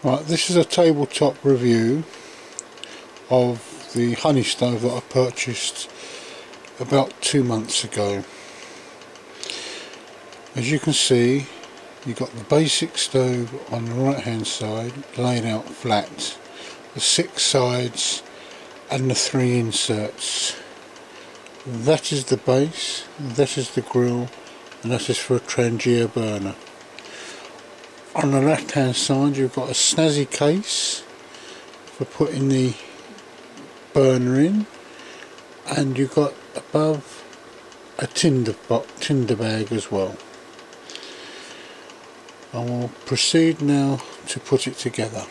Right, this is a tabletop review of the honeystove that I purchased about 2 months ago. As you can see, you've got the basic stove on the right hand side laid out flat, the 6 sides and the 3 inserts. That is the base, that is the grill, and that is for a trangia burner. On the left hand side you've got a snazzy case for putting the burner in, and you've got above a tinder bag as well. I will proceed now to put it together.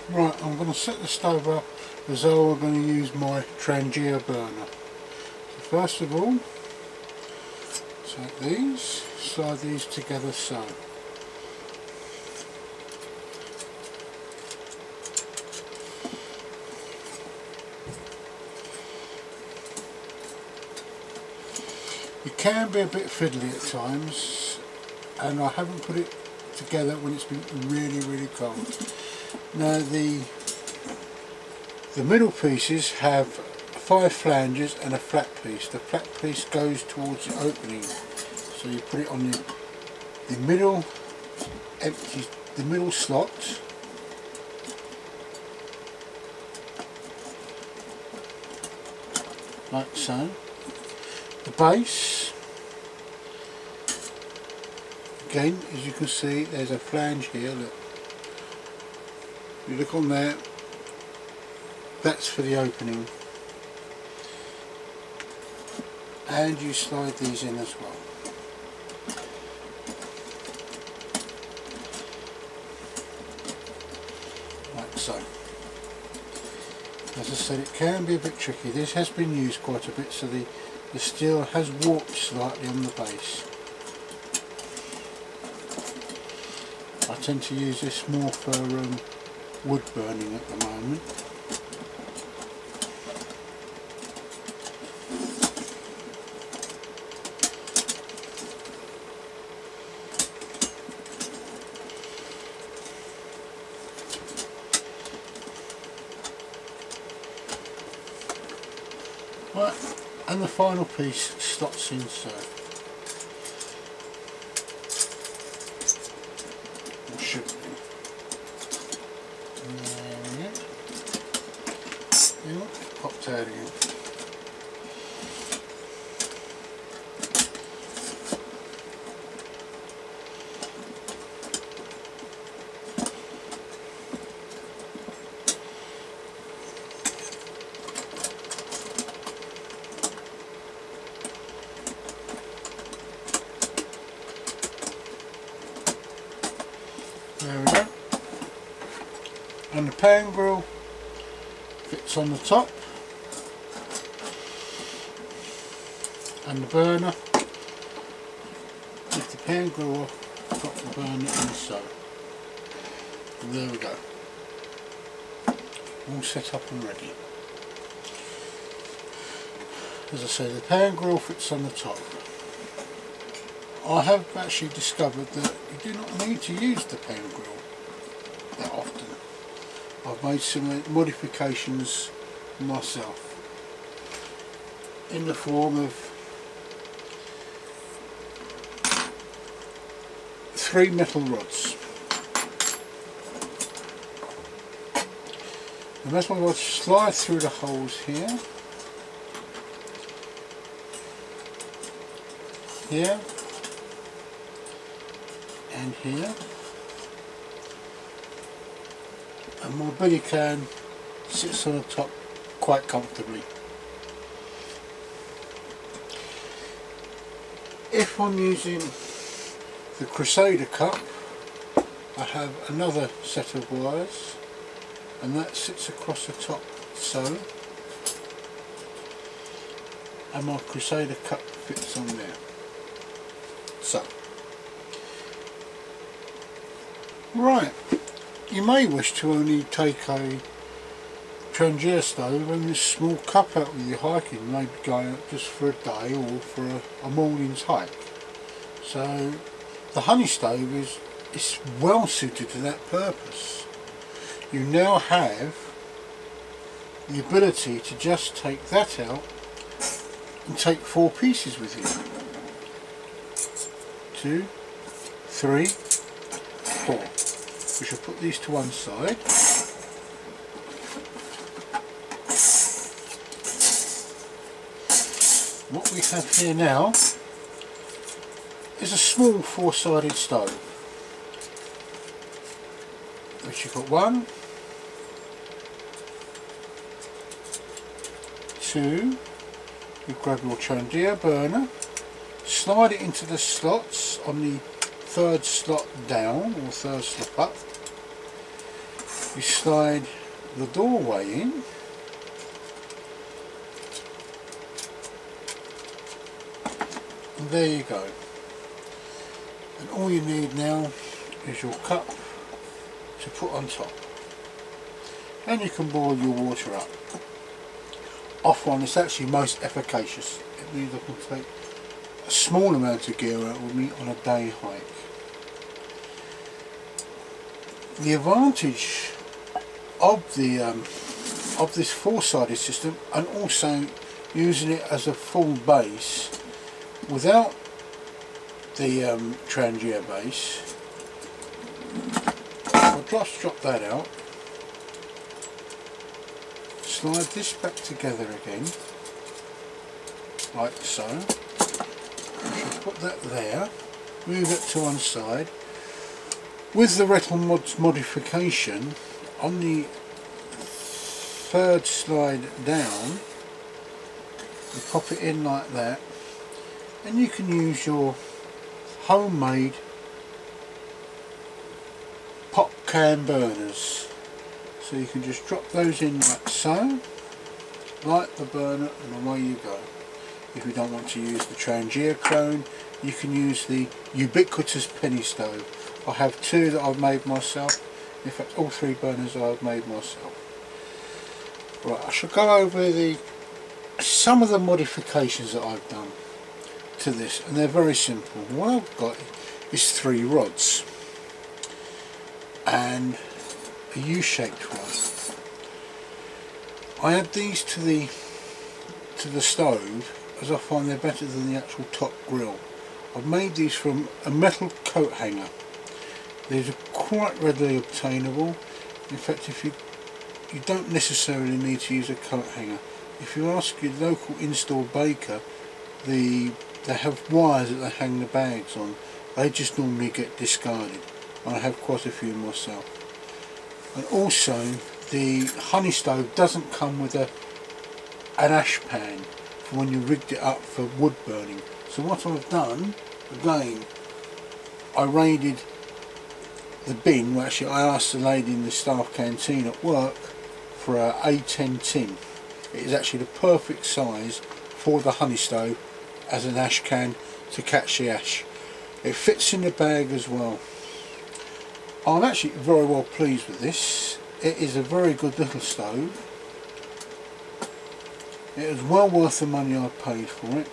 Right, I'm going to set the stove up as though I'm going to use my trangia burner. So first of all, take these, slide these together so. It can be a bit fiddly at times, and I haven't put it together when it's been really cold. Now the middle pieces have 5 flanges and a flat piece. The flat piece goes towards the opening, so you put it on the middle empty, the middle slot, like so. The base, again, as you can see, there's a flange here. Look, you look on there, that's for the opening, and you slide these in as well. Like so. As I said, it can be a bit tricky. This has been used quite a bit, so the steel has warped slightly on the base. I tend to use this more for wood burning at the moment. Right, and the final piece slots in so. Or should be. There we go. Yeah, popped out again. There we go. And the pan grill fits on the top, and the burner, lift the pan grill off, drop the burner in so. And there we go. All set up and ready. As I say, the pan grill fits on the top. I have actually discovered that you do not need to use the pan grill that often. I've made some modifications myself in the form of 3 metal rods. The metal rods slide through the holes here, here, and here, and my billy can sits on the top quite comfortably. If I'm using the Crusader cup, I have another set of wires, and that sits across the top so, and my Crusader cup fits on there. So, right, you may wish to only take a trangia stove and this small cup out with your hiking, maybe going out just for a day or for a morning's hike. So the honey stove is well suited to that purpose. You now have the ability to just take that out and take 4 pieces with you. 2, 3, 4. We shall put these to one side. What we have here now is a small 4-sided stove, which you've got 1, 2, you grab your trangia burner, slide it into the slots on the 3rd slot down or 3rd slot up. You slide the doorway in, and there you go. And all you need now is your cup to put on top, and you can boil your water up. Off one is actually most efficacious. It means I can take a small amount of gear out with me on a day hike. The advantage of this 4-sided system, and also using it as a full base without the trangia base, I'll just drop that out, slide this back together again like so. I shall put that there, move it to one side. With the Rettle Mods modification, on the 3rd slide down, you pop it in like that, and you can use your homemade pop can burners. So you can just drop those in like so, light the burner, and away you go. If you don't want to use the trangia clone, you can use the ubiquitous penny stove. I have 2 that I've made myself. In fact, all 3 burners I've made myself. Right, I shall go over some of the modifications that I've done to this, and they're very simple. What I've got is 3 rods and a U-shaped one. I add these to the stove as I find they're better than the actual top grill. I've made these from a metal coat hanger. These are quite readily obtainable. In fact, if you don't necessarily need to use a coat hanger. If you ask your local in-store baker, they have wires that they hang the bags on. They just normally get discarded, and I have quite a few myself. And also, the honey stove doesn't come with an ash pan for when you rigged it up for wood burning. So what I've done, again, I raided the bin. Well, actually, I asked the lady in the staff canteen at work for a A10 tin. It is actually the perfect size for the honey stove as an ash can to catch the ash. It fits in the bag as well. I'm actually very well pleased with this. It is a very good little stove. It is well worth the money I paid for it.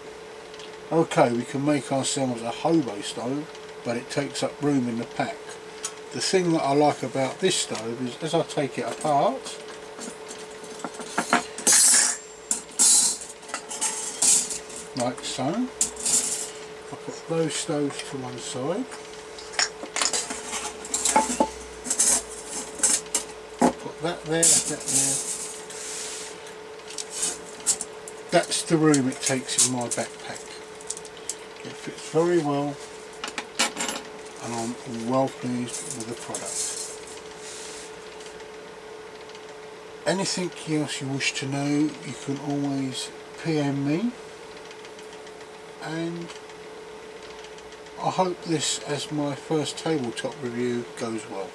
Okay, we can make ourselves a hobo stove, but it takes up room in the pack. The thing that I like about this stove is, as I take it apart, like so, I put those stoves to one side, put that there, that there. That's the room it takes in my backpack. It fits very well, and I'm well pleased with the product. Anything else you wish to know, you can always PM me, and I hope this, as my first tabletop review, goes well.